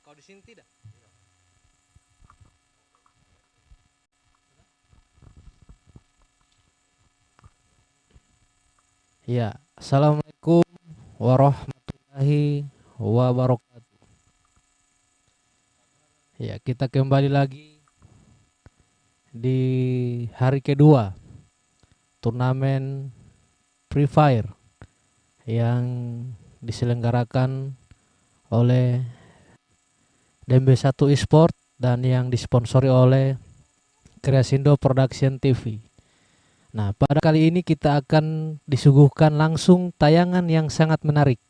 Kau di sini tidak? Ya, assalamualaikum warahmatullahi wabarakatuh. Ya, kita kembali lagi di hari kedua turnamen Free Fire yang diselenggarakan oleh DMB1 Esport dan yang disponsori oleh Kreasindo Production TV. Nah, pada kali ini kita akan disuguhkan langsung tayangan yang sangat menarik,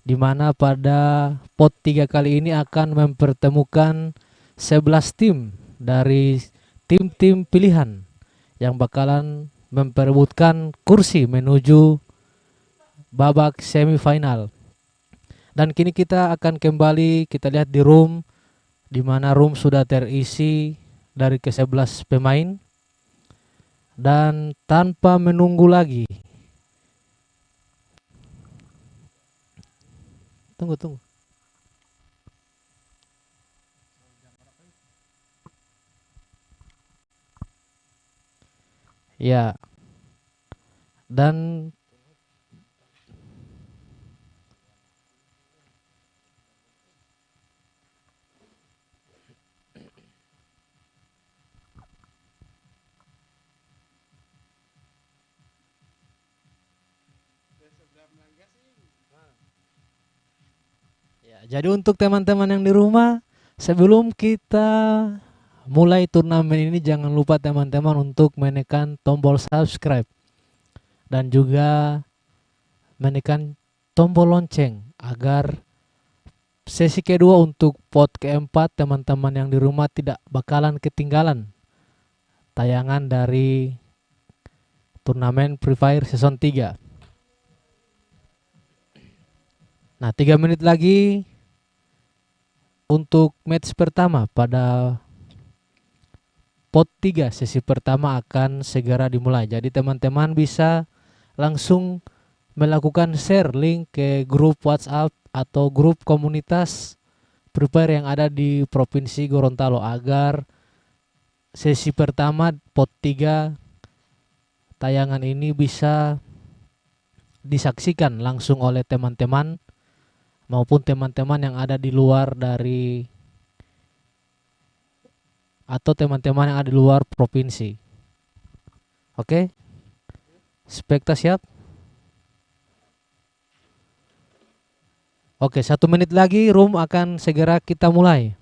di mana pada pot 3 kali ini akan mempertemukan 11 tim dari tim-tim pilihan yang bakalan memperebutkan kursi menuju babak semifinal. Dan kini kita akan kembali kita lihat di room, di mana room sudah terisi dari ke-11 pemain. Dan tanpa menunggu lagi, tunggu. Ya, dan ya, jadi untuk teman-teman yang di rumah, sebelum kita mulai turnamen ini jangan lupa teman-teman untuk menekan tombol subscribe dan juga menekan tombol lonceng agar sesi kedua untuk pot keempat teman-teman yang di rumah tidak bakalan ketinggalan tayangan dari turnamen Free Fire season 3. Nah, 3 menit lagi untuk match pertama pada pot 3 sesi pertama akan segera dimulai. Jadi teman-teman bisa langsung melakukan share link ke grup WhatsApp atau grup komunitas Free Fire yang ada di Provinsi Gorontalo agar sesi pertama pot 3 tayangan ini bisa disaksikan langsung oleh teman-teman maupun teman-teman yang ada di luar dari atau teman-teman yang ada di luar provinsi. Oke, Spekta siap? Oke, 1 menit lagi room akan segera kita mulai.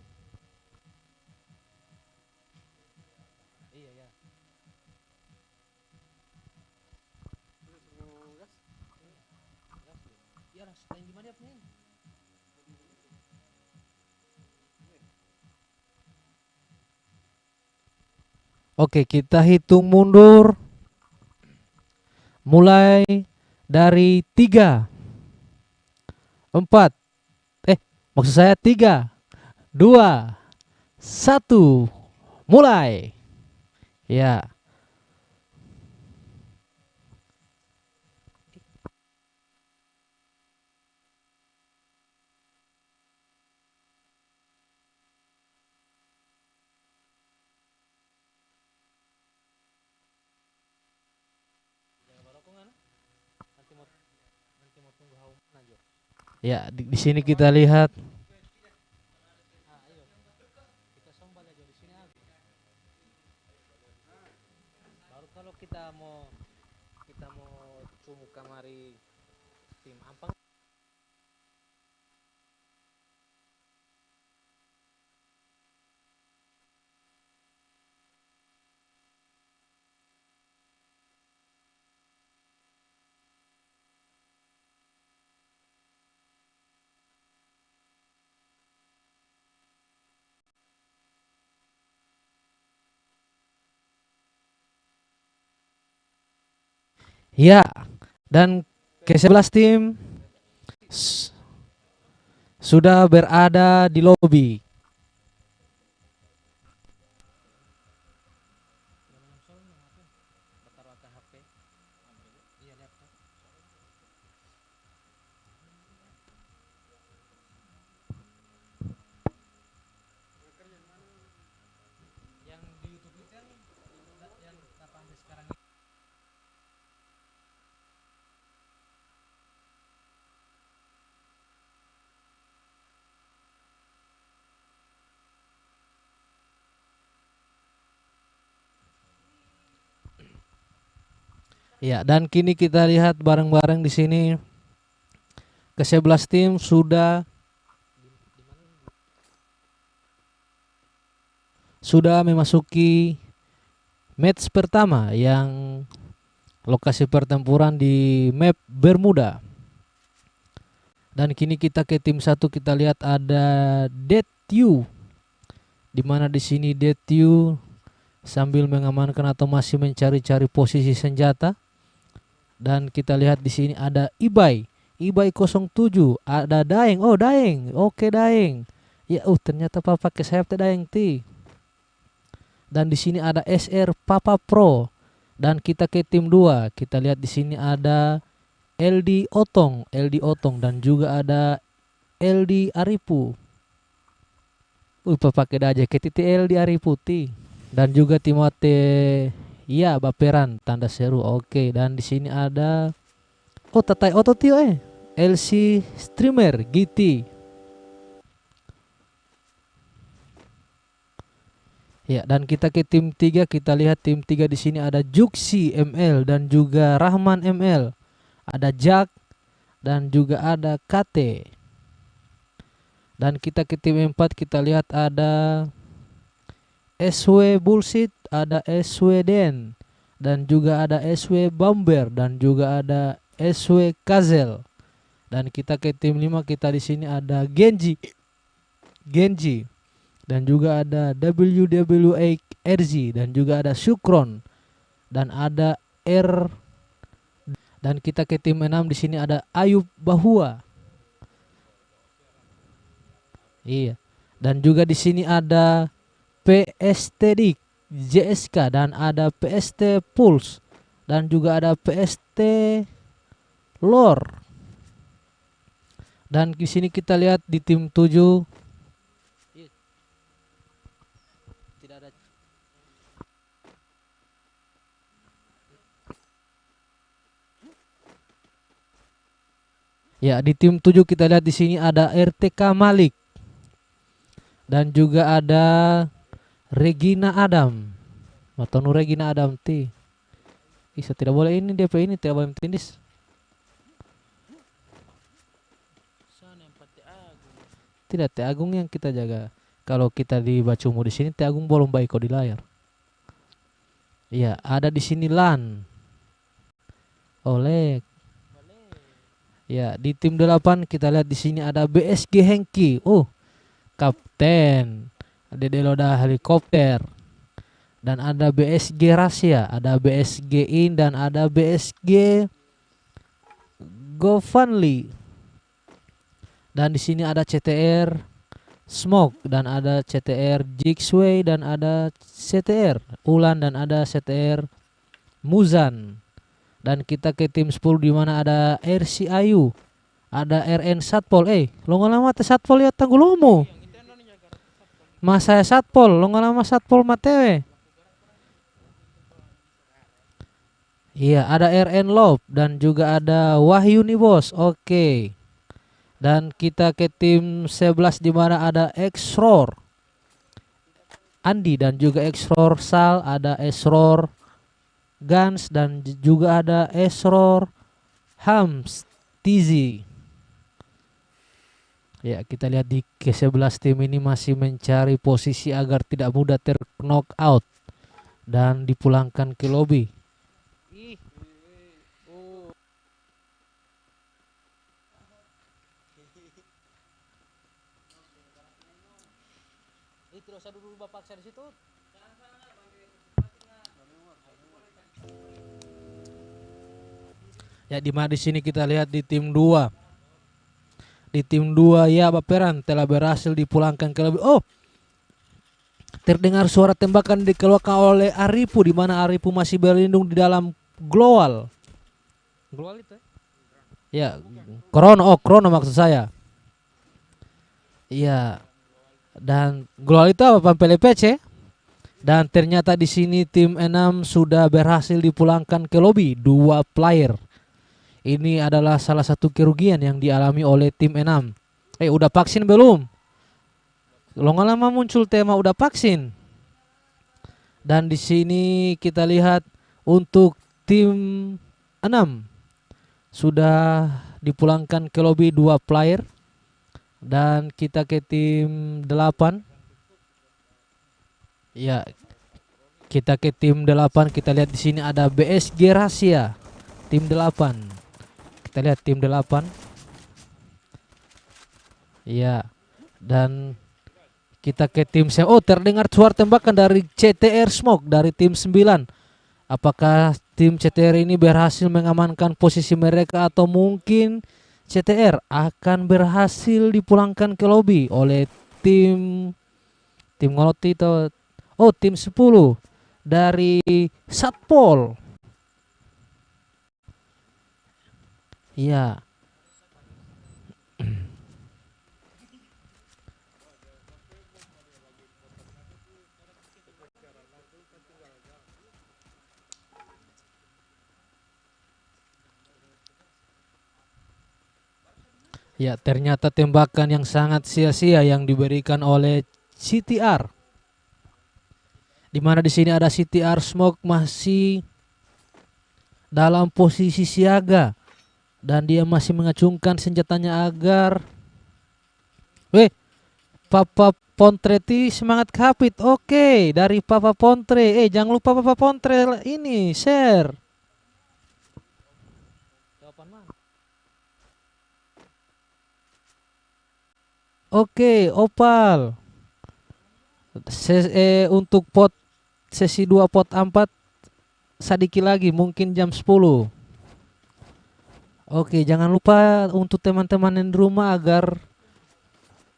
Oke, kita hitung mundur mulai dari 3, 4, maksud saya 3, 2, 1, mulai. Ya, ya di sini kita lihat. Baru kalau kita mau cumu kamari tim ampang. Ya, dan ke-11 tim sudah berada di lobi. Ya, dan kini kita lihat bareng-bareng di sini ke-11 tim sudah memasuki match pertama yang lokasi pertempuran di map Bermuda. Dan kini kita ke tim 1, kita lihat ada Dead You. Di mana di sini Dead You sambil mengamankan atau masih mencari-cari posisi senjata. Dan kita lihat di sini ada Ibai 07, ada Daeng. Oh, Daeng. Oke, Daeng. Ya, ternyata papa pakai sayap Daeng ti. Dan di sini ada SR Papa Pro. Dan kita ke tim 2, kita lihat di sini ada LD Otong dan juga ada LD Aripu. Pakai aja ke LD Aripu ti. Dan juga Timote, iya, baperan tanda seru. Oke, dan di sini ada Tatai Ototio LC Streamer GT. Ya, dan kita ke tim 3, kita lihat tim 3 di sini ada Juksi ML dan juga Rahman ML. Ada Jack dan juga ada KT. Dan kita ke tim 4, kita lihat ada SW Bullshit, ada SW Den, dan juga ada SW Bomber dan juga ada SW Kazel. Dan kita ke tim 5, kita di sini ada Genji dan juga ada WWA RZ dan juga ada Syukron dan ada R. Dan kita ke tim 6, di sini ada Ayub Bahua. Iya. Dan juga di sini ada PST Dik JSK dan ada PST Pulse dan juga ada PST Lore. Dan di sini kita lihat di tim 7 tidak ada. Ya, di tim 7 kita lihat di sini ada RTK Malik dan juga ada Regina Adam atau Regina Adam T. Bisa tidak boleh ini DP ini tidak boleh tindis. Tidak, Teh Agung yang kita jaga. Kalau kita di Bacumu di sini Teh Agung belum baik kok di layar. Iya, ada di sini Lan. Oleh. Ya, di tim 8 kita lihat di sini ada BSG Hengki. Kapten. Ada Deloda helikopter. Dan ada BSG Rahasia, ada BSG In dan ada BSG Govanli. Dan di sini ada CTR Smoke dan ada CTR Jixway dan ada CTR Ulan dan ada CTR Muzan. Dan kita ke tim 10 di mana ada RC Ayu, ada RN Satpol. Lo lama teh Satpol ya Tanggulumu. Mas saya Satpol, lo lama Satpol matewe. Iya, ada RN Love dan juga ada Wahyu nih bos. Oke. Dan kita ke tim 11 di mana ada Exror Andi dan juga Exror Sal, ada Exror Gans dan juga ada Exror Hams Tizi. Ya, kita lihat di ke-11 tim ini masih mencari posisi agar tidak mudah ter-knock out dan dipulangkan ke lobby. Dulu bapak di situ. Ya, di mana di sini kita lihat di tim 2. Di tim 2 ya Baperan telah berhasil dipulangkan ke lobby. Terdengar suara tembakan dikeluarkan oleh Aripu di mana Aripu masih berlindung di dalam glowal. Glowal itu? Ya, Krono maksud saya. Iya. Dan global itu apa PLPC? Dan ternyata di sini tim 6 sudah berhasil dipulangkan ke lobby 2 player. Ini adalah salah satu kerugian yang dialami oleh tim 6. Udah vaksin belum? Lo nggak lama muncul tema udah vaksin. Dan di sini kita lihat untuk tim 6 sudah dipulangkan ke lobby 2 player. Dan kita ke tim 8. Ya, kita ke tim 8. Kita lihat di sini ada BSG Rahasia, tim 8. Kita lihat tim 8. Ya, dan kita ke tim Oh, terdengar suara tembakan dari CTR Smoke dari tim 9. Apakah tim CTR ini berhasil mengamankan posisi mereka atau mungkin CTR akan berhasil dipulangkan ke lobby oleh tim Ngoloti atau tim 10 dari Satpol. Iya. Ya, ternyata tembakan yang sangat sia-sia yang diberikan oleh CTR. Di mana di sini ada CTR Smoke masih dalam posisi siaga dan dia masih mengacungkan senjatanya agar Papa Pontreti semangat kapit. Oke, dari Papa Pontre. Jangan lupa Papa Pontre ini share. Oke, Opal. Untuk sesi 2 pot 4 sedikit lagi mungkin jam 10. Oke, jangan lupa untuk teman-teman yang di rumah agar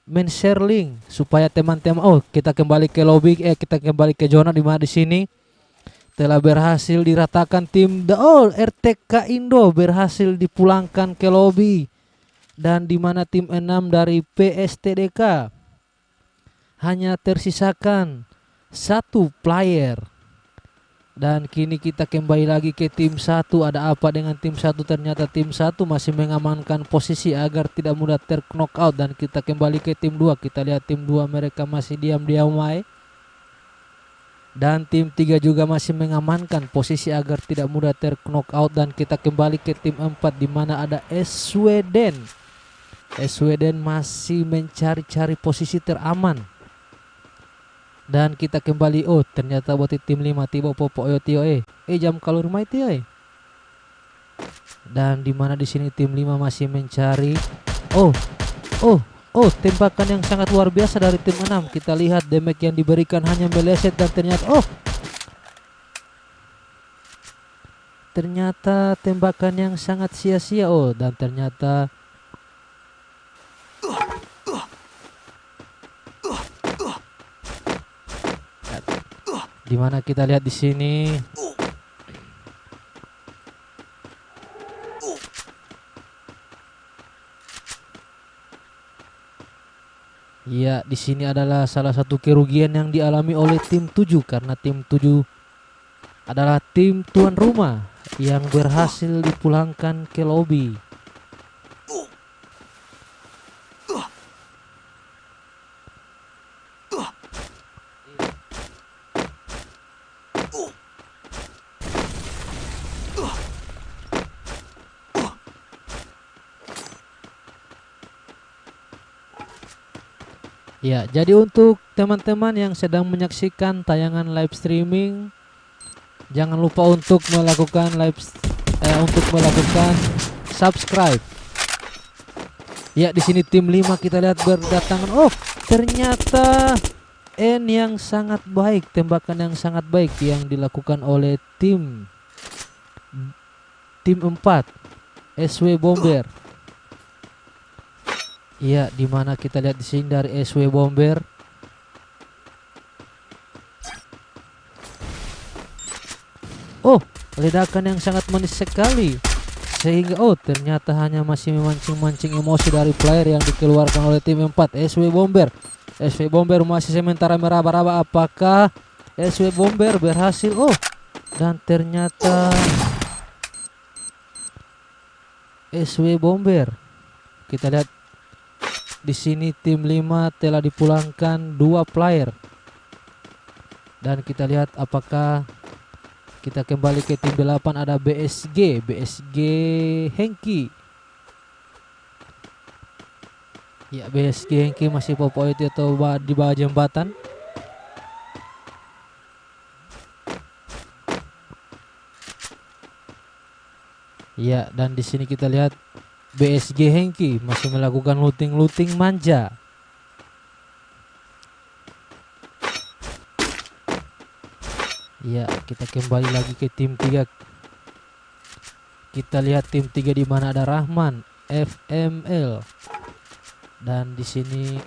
men-share link supaya teman-teman kita kembali ke lobby, kita kembali ke zona di mana di sini telah berhasil diratakan tim RTK Indo berhasil dipulangkan ke lobby. Dan di mana tim 6 dari PSTDK hanya tersisakan 1 player. Dan kini kita kembali lagi ke tim 1. Ada apa dengan tim 1? Ternyata tim 1 masih mengamankan posisi agar tidak mudah terknockout. Dan kita kembali ke tim 2. Kita lihat tim 2 mereka masih diam-diam wae. Dan tim 3 juga masih mengamankan posisi agar tidak mudah terknockout. Dan kita kembali ke tim 4 di mana ada Sweden. Sweden masih mencari-cari posisi teraman. Dan kita kembali ternyata buat tim 5 tiba popo tio jam kalau rumah itu Dan di mana di sini tim 5 masih mencari tembakan yang sangat luar biasa dari tim 6. Kita lihat damage yang diberikan hanya meleset dan ternyata tembakan yang sangat sia-sia. Dan ternyata dimana kita lihat di sini ya, di sini adalah salah satu kerugian yang dialami oleh tim 7 karena tim 7 adalah tim tuan rumah yang berhasil dipulangkan ke lobby. Ya, jadi untuk teman-teman yang sedang menyaksikan tayangan live streaming, jangan lupa untuk melakukan subscribe. Ya, di sini tim 5 kita lihat berdatangan. Ternyata yang sangat baik, tembakan yang sangat baik yang dilakukan oleh tim 4 SW Bomber. Iya, dimana kita lihat di sini dari SW Bomber. Ledakan yang sangat manis sekali. Sehingga ternyata hanya masih memancing-mancing emosi dari player yang dikeluarkan oleh tim 4 SW Bomber. SW Bomber masih sementara meraba-raba apakah SW Bomber berhasil. Dan ternyata SW Bomber. Kita lihat di sini tim 5 telah dipulangkan 2 player. Dan kita lihat apakah kita kembali ke tim 8, ada BSG Hengki. Ya, BSG Hengki masih popoiti atau di bawah jembatan. Ya, dan di sini kita lihat BSG Hengki masih melakukan looting manja. Ya, kita kembali lagi ke tim 3. Kita lihat tim 3 di mana ada Rahman, FML. Dan di sini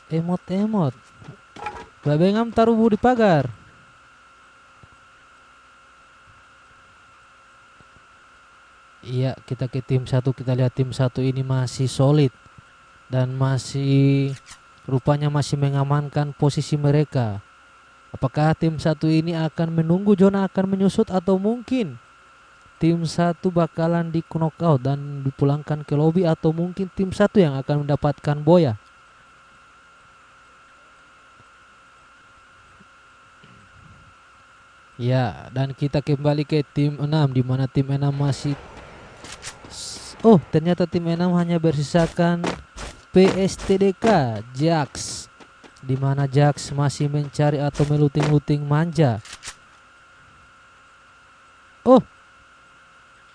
emot. Babengam taruh di pagar. Iya, kita ke tim 1. Kita lihat tim 1 ini masih solid dan masih rupanya masih mengamankan posisi mereka. Apakah tim 1 ini akan menunggu zona akan menyusut, atau mungkin tim 1 bakalan di knockout dan dipulangkan ke lobby, atau mungkin tim 1 yang akan mendapatkan boya? Ya, dan kita kembali ke tim 6 di mana tim 6 masih ternyata tim 6 hanya bersisakan PSTDK Jax, di mana Jax masih mencari atau meluting manja.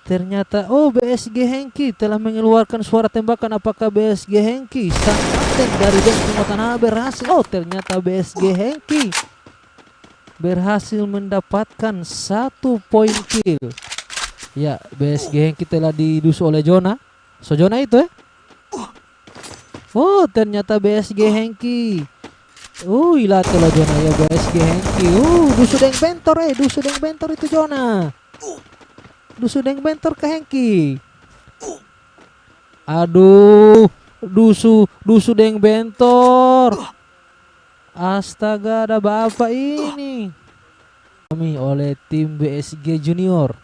Ternyata BSG Hengki telah mengeluarkan suara tembakan. Apakah BSG Hengki sang kapten dari geng Timotana berhasil? Ternyata BSG Hengki berhasil mendapatkan 1 poin kill. Ya, BSG Hengki telah didusu oleh Jona. Jona itu ternyata BSG Hengki. Ilah telah Jona ya BSG Hengki. Dusu deng bentor itu Jona. Dusu deng bentor ke Hengki. Aduh, dusu deng bentor. Astaga, ada bapak ini. Kami oleh tim BSG Junior.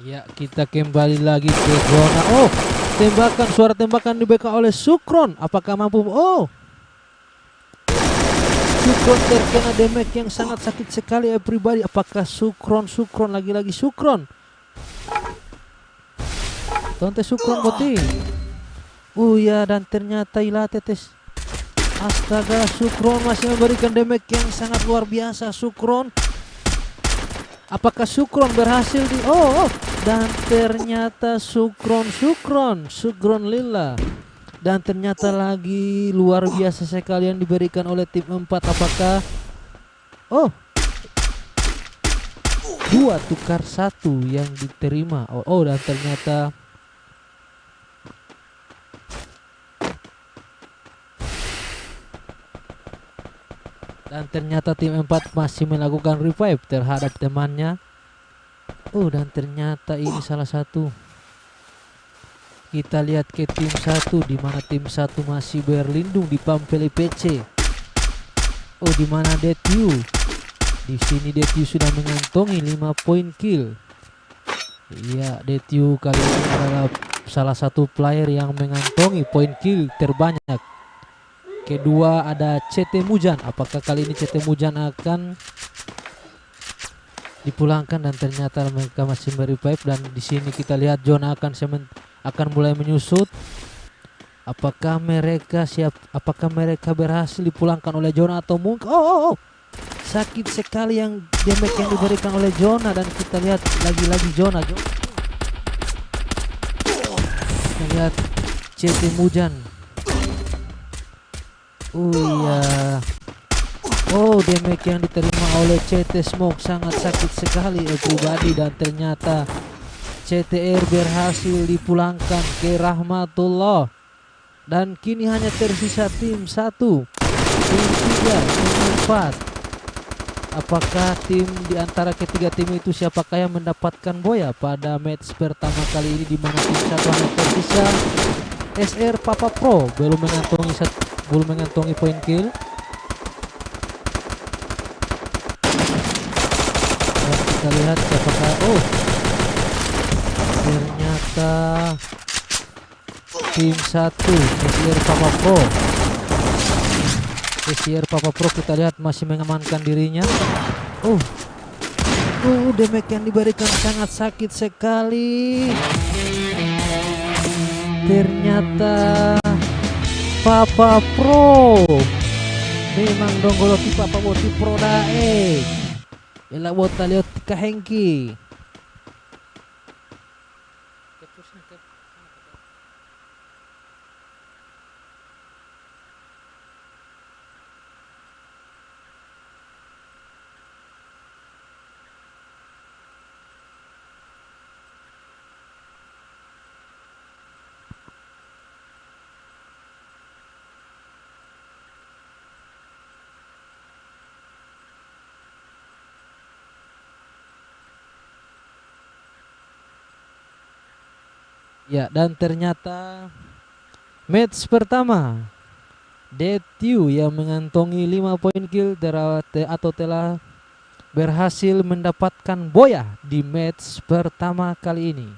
Ya, kita kembali lagi ke zona. Suara tembakan dibeka oleh Sukron. Apakah mampu? Sukron terkena damage yang sangat sakit sekali pribadi. Apakah Sukron lagi-lagi Sukron? Tonte Sukron boti. Ya, dan ternyata Ilatetes. Astaga, Sukron masih memberikan damage yang sangat luar biasa. Sukron. Apakah Sukron berhasil dan ternyata Sukron Lila. Dan ternyata lagi luar biasa sekali yang diberikan oleh tim 4. Apakah 2 tukar 1 yang diterima. Dan ternyata tim 4 masih melakukan revive terhadap temannya. Dan ternyata ini salah satu. Kita lihat ke tim 1 di mana tim 1 masih berlindung di Pampeli PC. Di mana Detyu. Di sini Detyu sudah mengantongi 5 poin kill. Iya, Detyu kali ini adalah salah satu player yang mengantongi poin kill terbanyak. Kedua ada CT Mujan. Apakah kali ini CT Mujan akan dipulangkan? Dan ternyata mereka masih merevive. Dan di sini kita lihat John akan mulai menyusut. Apakah mereka Apakah mereka berhasil dipulangkan oleh John atau mungkin sakit sekali yang damage yang diberikan oleh Jonah. Dan kita lihat lagi-lagi Jonah. Kita lihat CT Mujan. Damage yang diterima oleh CT Smoke sangat sakit sekali pribadi. Dan ternyata CTR berhasil dipulangkan ke Rahmatullah. Dan kini hanya tersisa tim 1, tim 3, tim 4. Apakah tim di antara ketiga tim itu siapakah yang mendapatkan boya pada match pertama kali ini, di mana tim satuan tersisa SR Papa Pro belum mengantongi poin kill. Dan kita lihat siapakah, ternyata tim 1 SR Papa Pro kita lihat masih mengamankan dirinya. Damage yang diberikan sangat sakit sekali. Ternyata Papa Pro memang donggoloti Papa Boti Pro dae. Ela bota lihat kahengki. Ya, dan ternyata match pertama Detiu yang mengantongi 5 poin kill telah berhasil mendapatkan boya di match pertama kali ini.